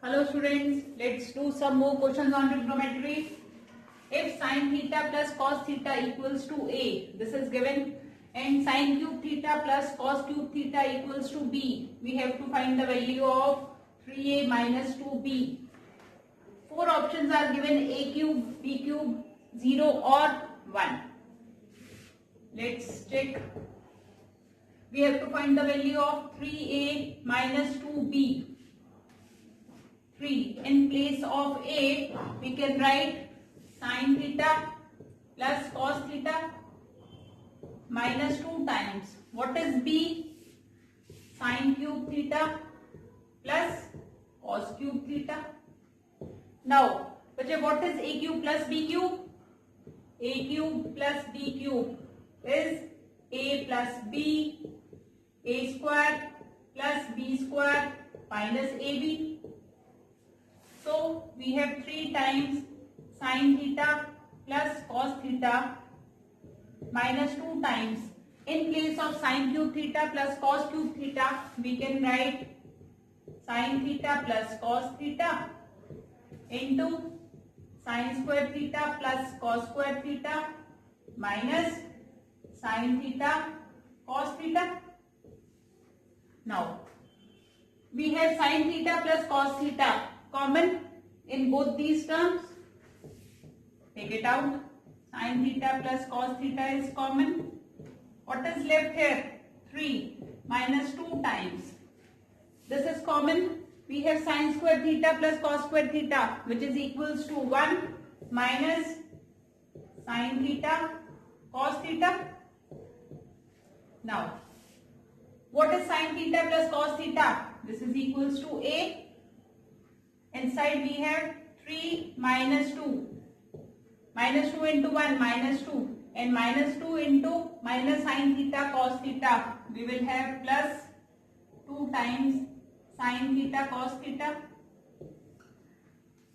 Hello students, let's do some more questions on trigonometry. If sin theta plus cos theta equals to A, this is given, and sin cube theta plus cos cube theta equals to B, we have to find the value of 3A minus 2B. Four options are given: A cube, B cube, 0 or 1. Let's check. We have to find the value of 3A minus 2B. 3. In place of A, we can write sin theta plus cos theta minus 2 times. What is B? Sin cube theta plus cos cube theta. Now, what is A cube plus B cube? A cube plus B cube is A plus B, A square plus B square minus AB. So we have 3 times sin theta plus cos theta minus 2 times. In place of sin cube theta plus cos cube theta, we can write sin theta plus cos theta into sin square theta plus cos square theta minus sin theta cos theta. Now we have sin theta plus cos theta common in both these terms. Take it out. Sin theta plus cos theta is common. What is left here? 3 minus 2 times. This is common. We have sin square theta plus cos square theta, which is equals to 1 minus sin theta cos theta. Now, what is sin theta plus cos theta? This is equals to A. Inside we have 3 minus 2. Minus 2 into 1, minus 2. And minus 2 into minus sin theta cos theta. We will have plus 2 times sin theta cos theta.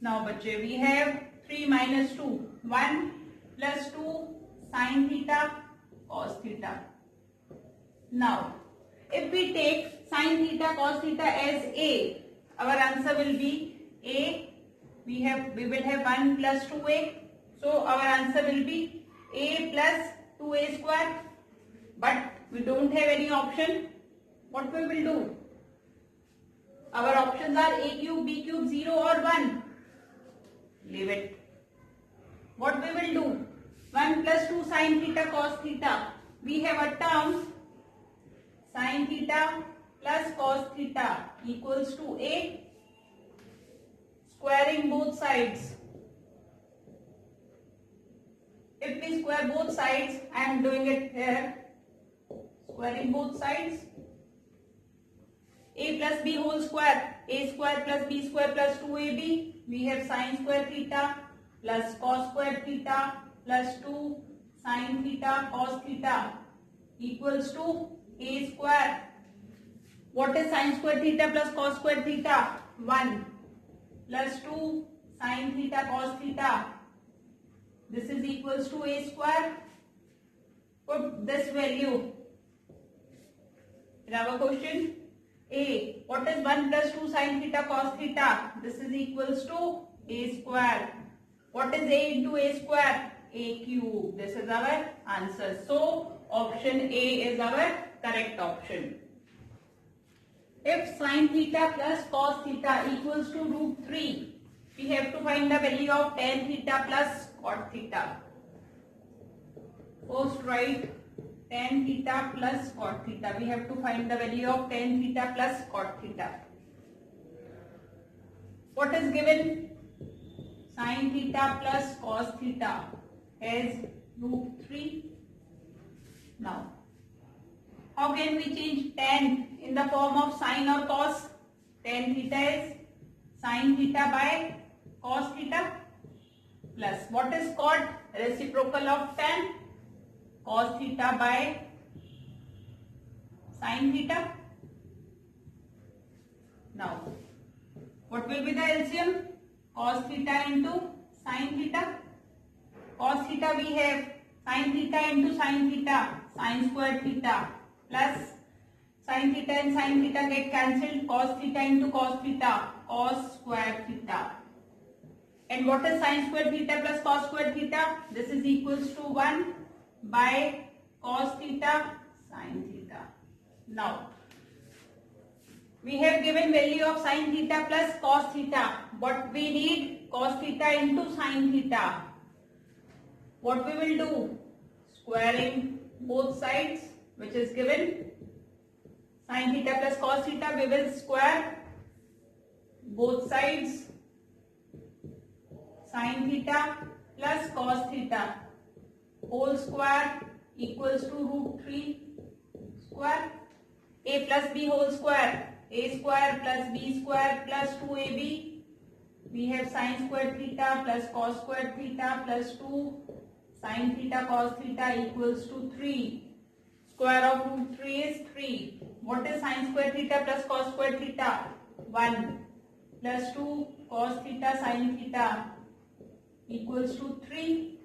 Now, we have 3 minus 2. 1 plus 2 sin theta cos theta. Now, if we take sin theta cos theta as A, our answer will be A. We will have 1 plus 2A. So our answer will be A plus 2A square. But we don't have any option. What we will do? Our options are A cube, B cube, 0 or 1. Leave it. What we will do? 1 plus 2 sin theta cos theta. We have a term sin theta plus cos theta equals to A. Squaring both sides. If we square both sides, I am doing it here. Squaring both sides. A plus B whole square. A square plus B square plus 2AB. We have sin square theta plus cos square theta plus 2 sin theta cos theta equals to A square. What is sin square theta plus cos square theta? 1 plus 2 sin theta cos theta. This is equals to A square. Put this value in our question. A. What is 1 plus 2 sin theta cos theta? This is equals to A square. What is A into A square? A cube. This is our answer. So option A is our correct option. If sin theta plus cos theta equals to root 3, we have to find the value of tan theta plus cot theta. First write tan theta plus cot theta. We have to find the value of tan theta plus cot theta. What is given? Sin theta plus cos theta as root 3. Now, how can we change tan in the form of sin or cos? Tan theta is sin theta by cos theta plus what is cot? Reciprocal of tan. Cos theta by sin theta. Now, what will be the LCM? Cos theta into sin theta. Cos theta we have sin theta into sin theta, sin square theta plus Sin theta and sin theta get cancelled. Cos theta into cos theta. Cos square theta. And what is sin square theta plus cos square theta? This is equals to 1 by cos theta sin theta. Now, we have given value of sin theta plus cos theta. What we need? Cos theta into sin theta. What we will do? Squaring both sides, which is given. Sin theta plus cos theta, we will square both sides. Sin theta plus cos theta whole square equals to root 3 square. A plus b whole square. A square plus b square plus 2ab. We have sin square theta plus cos square theta plus 2 sin theta cos theta equals to 3. Square of root 3 is 3. What is sin square theta plus cos square theta? 1 plus 2 cos theta sin theta equals to 3.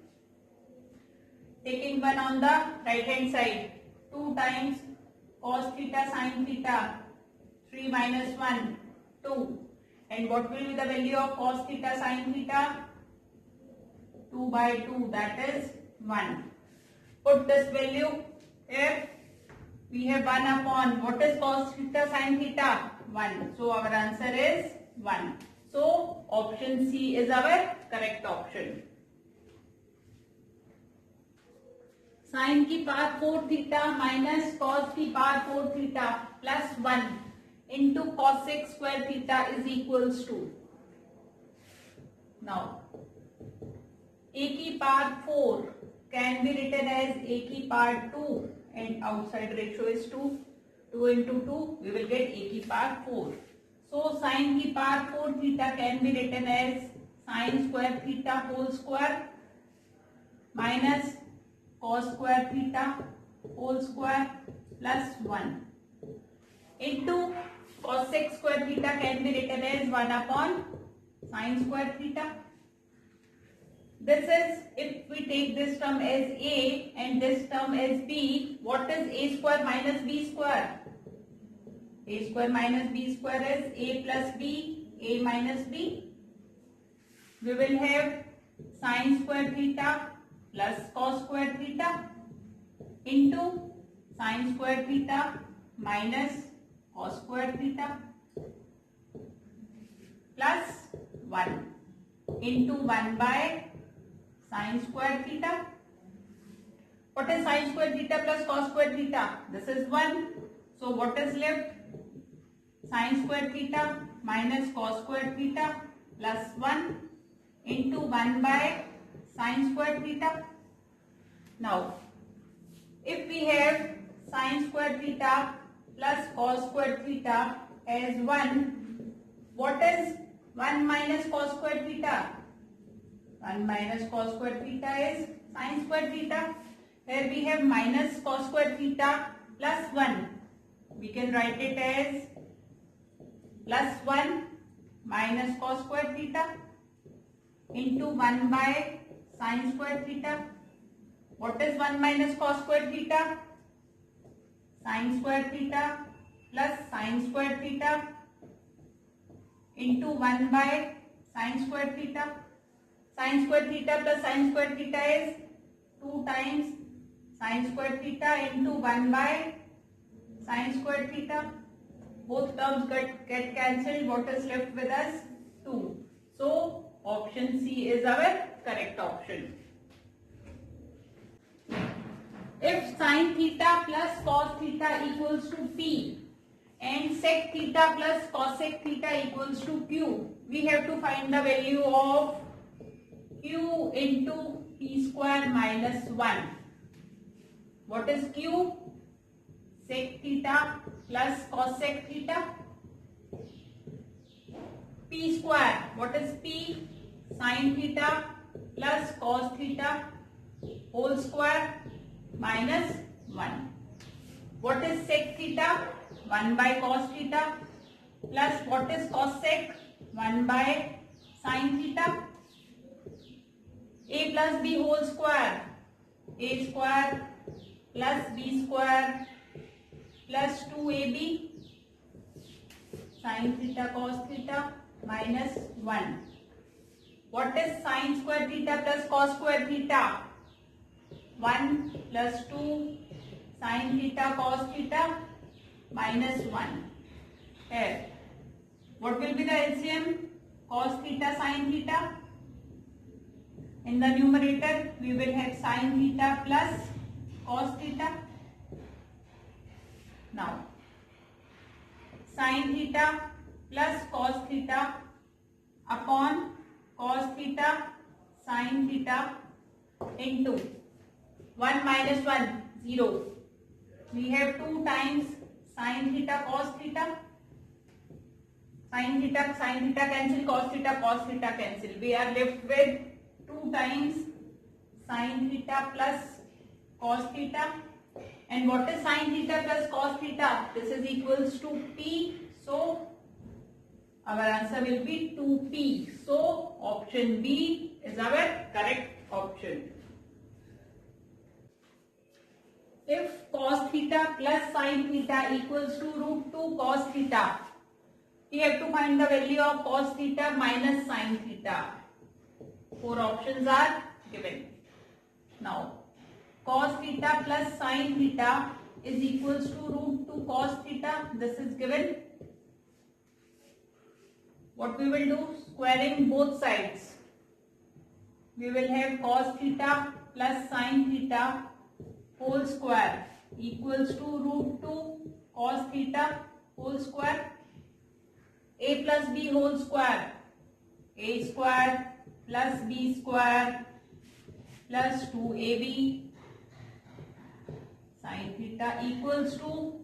Taking 1 on the right hand side. 2 times cos theta sin theta. 3 minus 1, 2. And what will be the value of cos theta sin theta? 2 by 2, that is 1. Put this value here. We have 1 upon, what is cos theta sin theta? 1. So our answer is 1. So option C is our correct option. Sin की power 4 theta minus cos की power 4 theta plus 1 into cosec square theta is equals to. Now, a की power 4 can be written as a की power 2 and outside ratio is 2. 2 into 2 we will get a की power 4. So sin की power 4 theta can be written as sin square theta whole square minus cos square theta whole square plus 1 into cosec square theta can be written as 1 upon sin square theta. This is, if we take this term as a and this term as b, what is a square minus b square? A square minus b square is a plus b, a minus b. We will have sin square theta plus cos square theta into sin square theta minus cos square theta plus 1 into 1 by sin square theta. What is sin square theta plus cos square theta? This is 1. So what is left? Sin square theta minus cos square theta plus 1 into 1 by sin square theta. Now, if we have sin square theta plus cos square theta as 1, what is 1 minus cos square theta? 1 minus cos square theta is sin square theta. Here we have minus cos square theta plus 1. We can write it as plus 1 minus cos square theta into 1 by sin square theta. What is 1 minus cos square theta? Sin square theta plus sin square theta into 1 by sin square theta. Sin square theta plus sin square theta is 2 times sin square theta into 1 by sin square theta. Both terms get cancelled. What is left with us? 2. So option C is our correct option. If sin theta plus cos theta equals to P and sec theta plus cosec theta equals to Q, we have to find the value of Q into P square minus 1. What is Q? Sec theta plus cosec theta. P square. What is P? Sin theta plus cos theta whole square minus 1. What is sec theta? 1 by cos theta plus what is cosec? 1 by sin theta. A plus b whole square. A square plus b square plus 2ab sin theta cos theta minus 1. What is sin square theta plus cos square theta? 1 plus 2 sin theta cos theta minus 1. Here, what will be the LCM? Cos theta sin theta. In the numerator, we will have sin theta plus cos theta. Now, sin theta plus cos theta upon cos theta sin theta into 1 minus 1, 0. We have 2 times sin theta cos theta. Sin theta cancel, cos theta cancel. We are left with 2 times sin theta plus cos theta. And what is sin theta plus cos theta? This is equals to P. So, our answer will be 2P. So, option B is our correct option. If cos theta plus sin theta equals to root 2 cos theta, we have to find the value of cos theta minus sin theta. 4 options are given. Now, cos theta plus sin theta is equals to root 2 cos theta. This is given. What we will do? Squaring both sides. We will have cos theta plus sin theta whole square equals to root 2 cos theta whole square. A plus B whole square. A square plus B square plus 2AB sin theta equals to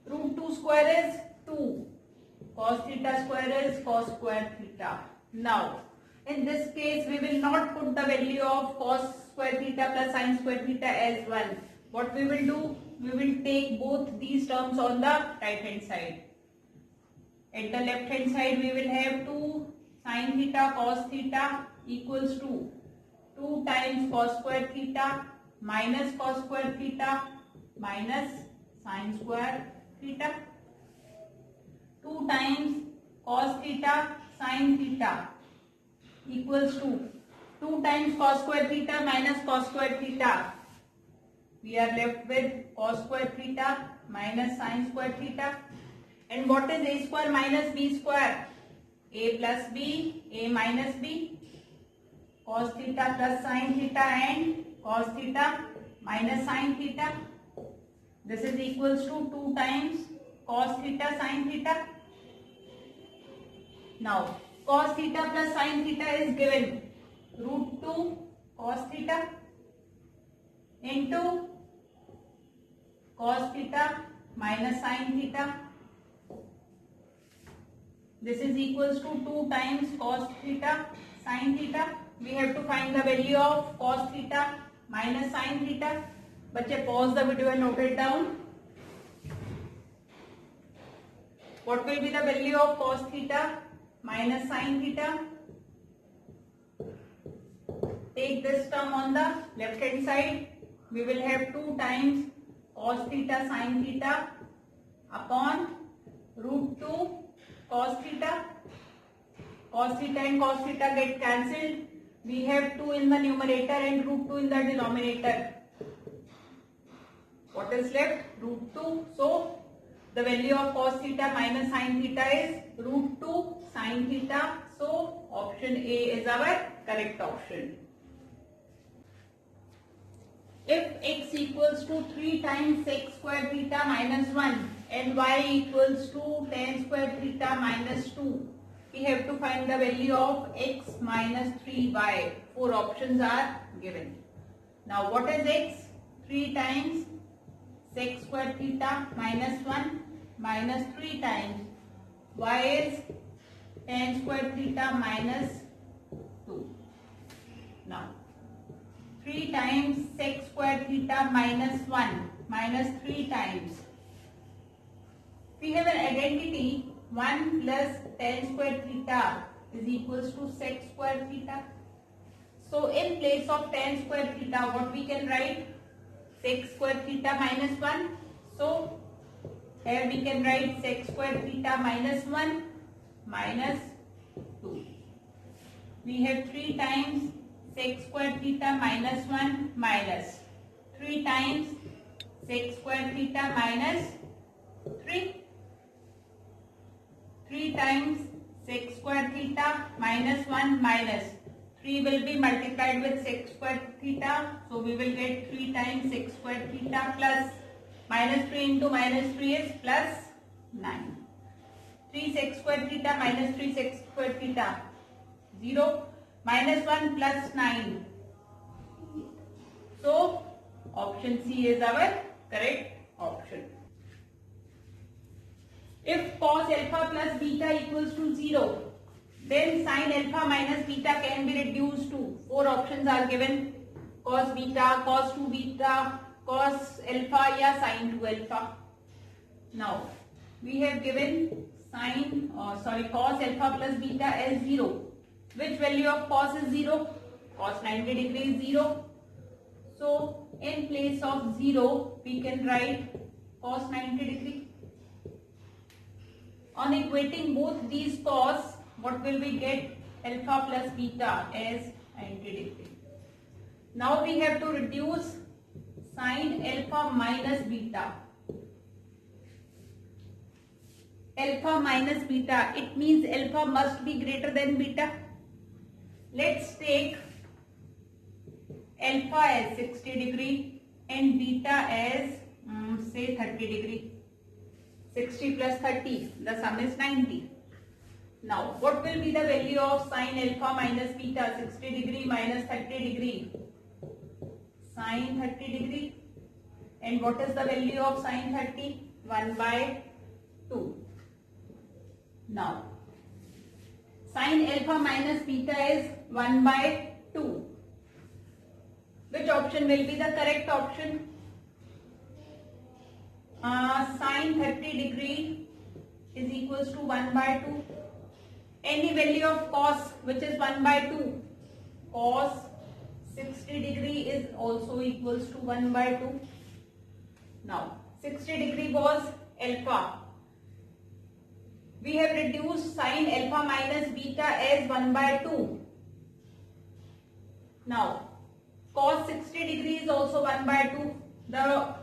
root 2 square is 2. Cos theta square is cos square theta. Now, in this case, we will not put the value of cos square theta plus sin square theta as 1. What we will do? We will take both these terms on the right hand side. At the left hand side, we will have 2 sin theta cos theta equals to 2 times cos square theta minus cos square theta minus sin square theta. 2 times cos theta sin theta equals to 2 times cos square theta minus cos square theta. We are left with cos square theta minus sin square theta. And what is a square minus b square? A plus b, a minus b. Cos theta plus sin theta and cos theta minus sin theta. This is equals to 2 times cos theta sin theta. Now, cos theta plus sin theta is given root 2 cos theta into cos theta minus sin theta. This is equals to 2 times cos theta sin theta. We have to find the value of cos theta minus sin theta. बच्चे pause the video and note it down. What will be the value of cos theta minus sin theta? Take this term on the left hand side. We will have 2 times cos theta sin theta upon root 2 cos theta. Cos theta and cos theta get cancelled. We have 2 in the numerator and root 2 in the denominator. What is left? Root 2. So, the value of cos theta minus sin theta is root 2 sin theta. So, option A is our correct option. If x equals to 3 times sec square theta minus 1 and y equals to tan square theta minus 2, we have to find the value of x minus 3y. 4 options are given. Now, what is x? 3 times sec square theta minus 1 minus 3 times y is tan square theta minus 2. Now, 3 times sec square theta minus 1 minus 3 times. We have an identity 1 plus tan square theta is equals to sec square theta. So, in place of tan square theta, what we can write? Sec square theta minus 1. So here we can write sec square theta minus 1 minus 2. We have 3 times sec square theta minus 1 minus 3 times sec square theta minus 3. 3 times sec square theta minus 1 minus 3 will be multiplied with sec square theta. So we will get 3 times sec square theta plus minus 3 into minus 3 is plus 9. 3 sec square theta minus 3 sec square theta 0 minus 1 plus 9. So option C is our correct option. If cos alpha plus beta equals to 0, then sin alpha minus beta can be reduced to 4 options are given: cos beta, cos 2 beta, cos alpha या sin 2 alpha. Now we have given cos alpha plus beta as 0. Which value of cos is 0? Cos 90 degree is 0. So in place of 0 we can write cos 90 degree. On equating both these cos, what will we get? Alpha plus beta as 90 degree. Now we have to reduce sin alpha minus beta. Alpha minus beta, it means alpha must be greater than beta. Let's take alpha as 60 degree and beta as say 30 degree. 60 plus 30, the sum is 90. Now what will be the value of sin alpha minus beta? 60 degree minus 30 degree, sin 30 degree. And what is the value of sin 30? 1 by 2. Now sin alpha minus beta is 1 by 2. Which option will be the correct option? Sin 30 degree is equals to 1 by 2. Any value of cos which is 1 by 2. Cos 60 degree is also equals to 1 by 2. Now 60 degree was alpha. We have reduced sin alpha minus beta as 1 by 2. Now cos 60 degree is also 1 by 2. The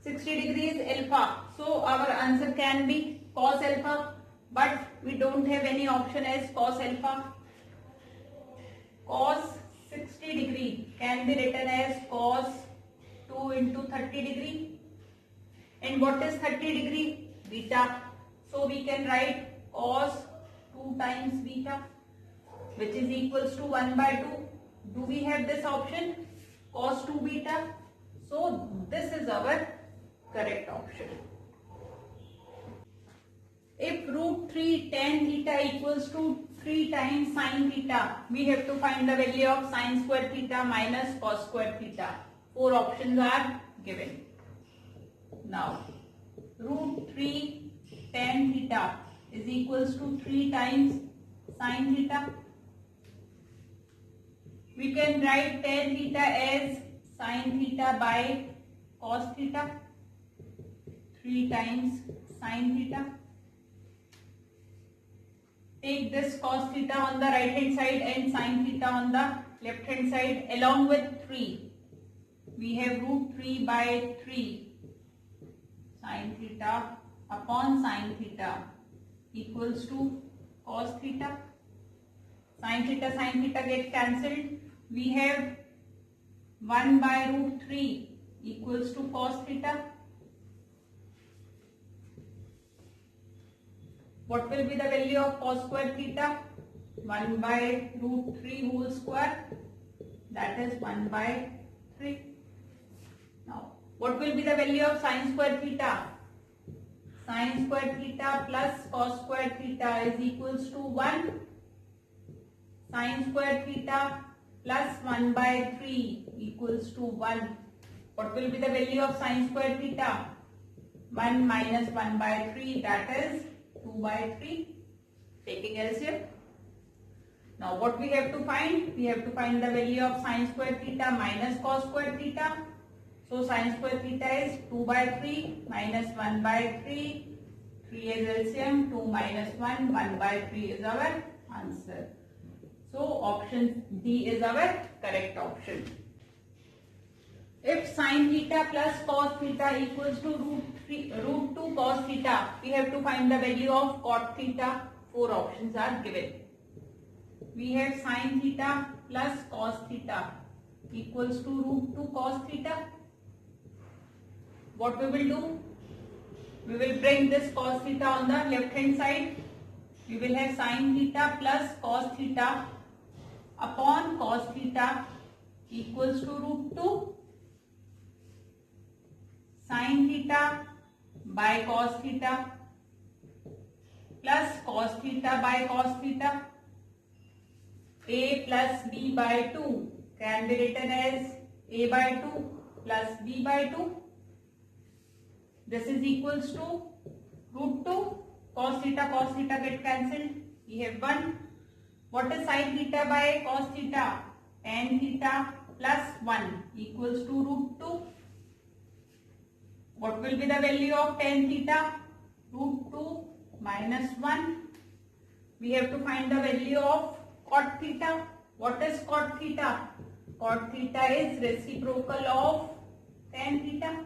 60 degree is alpha. So our answer can be cos alpha, but we don't have any option as cos alpha. Cos 60 degree can be written as cos 2 into 30 degree. And what is 30 degree? Beta. So we can write cos 2 times beta, which is equals to 1 by 2. Do we have this option? Cos 2 beta. So this is our correct option. If root 3 tan theta equals to 3 times sin theta, we have to find the value of sin square theta minus cos square theta. 4 options are given. Now root 3 tan theta is equals to 3 times sin theta. We can write tan theta as sin theta by cos theta. 3 times sin theta. Take this cos theta on the right hand side and sin theta on the left hand side along with 3. We have root 3 by 3 sin theta upon sin theta equals to cos theta. Sin theta get cancelled. We have 1 by root 3 equals to cos theta. What will be the value of cos square theta? 1 by root 3 whole square, that is 1 by 3. Now what will be the value of sin square theta? Sin square theta plus cos square theta is equals to 1. Sin square theta plus 1 by 3 equals to 1. What will be the value of sin square theta? 1 minus 1 by 3, that is 2 by 3. Taking LCM. Now what we have to find? We have to find the value of sin square theta minus cos square theta. So sin square theta is 2 by 3 minus 1 by 3. 3 is LCM, 2 minus 1, 1 by 3 is our answer. So option D is our correct option. If sin theta plus cos theta equals to root 2 cos theta, we have to find the value of cot theta. 4 options are given. We have sin theta plus cos theta equals to root 2 cos theta. What we will do? We will bring this cos theta on the left hand side. We will have sin theta plus cos theta upon cos theta equals to root 2 sin theta by cos theta plus cos theta by cos theta. A plus B by 2 can be written as A by 2 plus B by 2. This is equals to root 2 cos theta get cancelled. We have 1. What is sin theta by cos theta? Tan theta plus 1 equals to root 2. What will be the value of tan theta? Root 2 minus 1. We have to find the value of cot theta. What is cot theta? Cot theta is reciprocal of tan theta.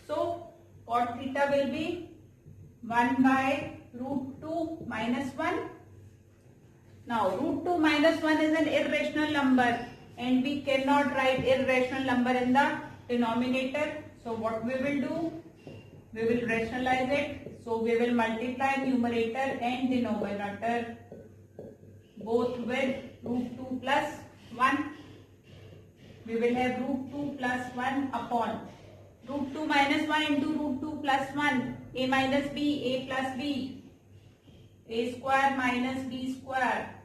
So cot theta will be 1 by root 2 minus 1. Now root 2 minus 1 is an irrational number and we cannot write irrational number in the denominator. So what we will do? We will rationalize it. So we will multiply numerator and denominator both with root 2 plus 1. We will have root 2 plus 1 upon root 2 minus 1 into root 2 plus 1. A minus B, A plus B. A square minus B square.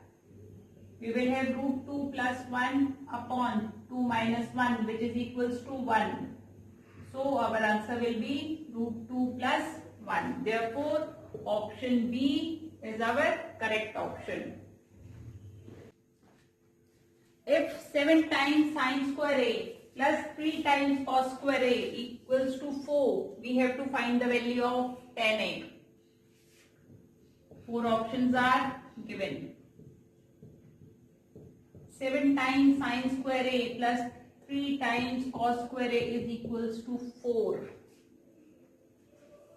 We will have root 2 plus 1 upon 2 minus 1 which is equals to 1. So our answer will be root 2 plus 1. Therefore option B is our correct option. If 7 times sin square A plus 3 times cos square A equals to 4, we have to find the value of tan A. 4 options are given. 7 times sin square A plus 3 times cos square A is equals to 4.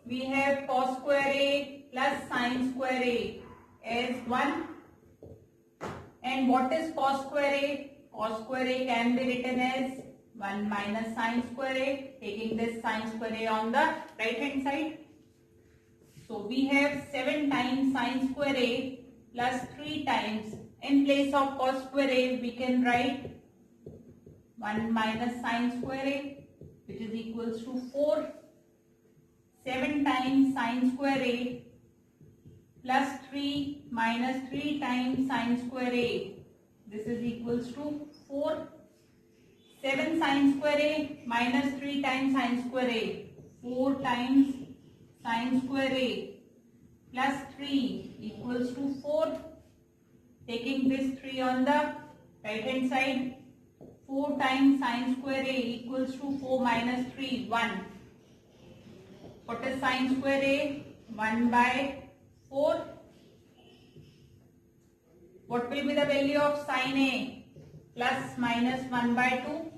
We have cos square A plus sin square A as 1. And what is cos square A? Cos square A can be written as 1 minus sin square A, taking this sin square A on the right hand side. So we have 7 times sin square A plus 3 times. In place of cos square A, we can write 1 minus sin square A which is equals to 4. 7 times sin square A plus 3 minus 3 times sin square A. This is equals to 4. 7 sin square A minus 3 times sin square A. 4 times sin square A plus 3 equals to 4. Taking this 3 on the right hand side. 4 times sin square A equals to 4 minus 3, 1. What is sin square A? 1 by 4. What will be the value of sin A? Plus minus 1 by 2.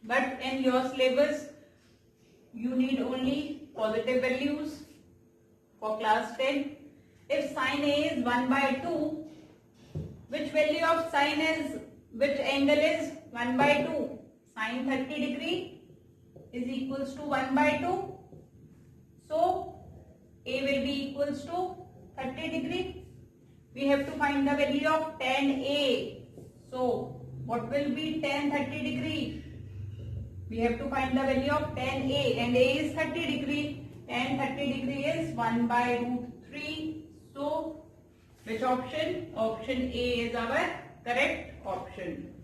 But in your syllabus, you need only positive values for class 10. If sin A is 1 by 2, which value of sin is, which angle is 1 by 2? Sin 30 degree is equals to 1 by 2. So A will be equals to 30 degree. We have to find the value of tan A. So what will be tan 30 degree? We have to find the value of tan A, and A is 30 degree. Tan 30 degree is 1 by root 3. So which option? Option A is our correct option.